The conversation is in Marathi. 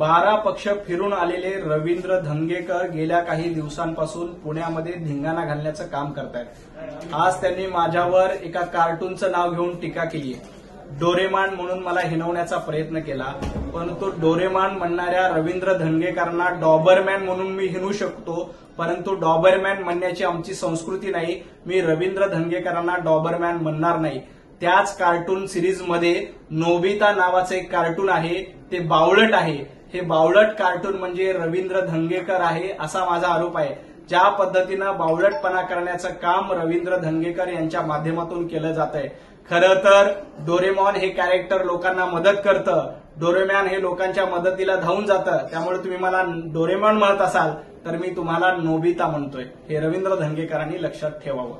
12 पक्ष फिरून आलेले रवींद्र धंगेकर गेल्या काही दिवसांपासून पुण्यामध्ये धिंगाणा घालण्याचं काम करतायत। आज त्यांनी माझ्यावर एका कार्टूनचं नाव घेऊन टीका केली आहे। डोरेमॉन म्हणून मला हिनवण्याचा प्रयत्न केला, परंतु डोरेमॉन म्हणणाऱ्या रवींद्र धंगेकरांना डॉबरमॅन म्हणून मी हिनवू शकतो, परंतु डॉबरमॅन म्हणण्याची आमची संस्कृती नाही। मी रवींद्र धंगेकरांना डॉबरमॅन म्हणणार नाही। त्याच कार्टून सिरीजमध्ये नोबिता नावाचं एक कार्टून आहे, ते बावळट आहे। हे बावळट कार्टून म्हणजे रवींद्र धंगेकर आहे असा माझा आरोप आहे। ज्या पद्धतीनं बावळटपणा करण्याचं काम रवींद्र धंगेकर यांच्या माध्यमातून केलं जात आहे। खरं तर डोरेमॉन हे कॅरेक्टर लोकांना मदत करतं, डोरेमॉन हे लोकांच्या मदतीला धावून जातं। त्यामुळे तुम्ही मला डोरेमॉन म्हणत असाल तर मी तुम्हाला नोबिता म्हणतोय, हे रवींद्र धंगेकरांनी लक्षात ठेवावं।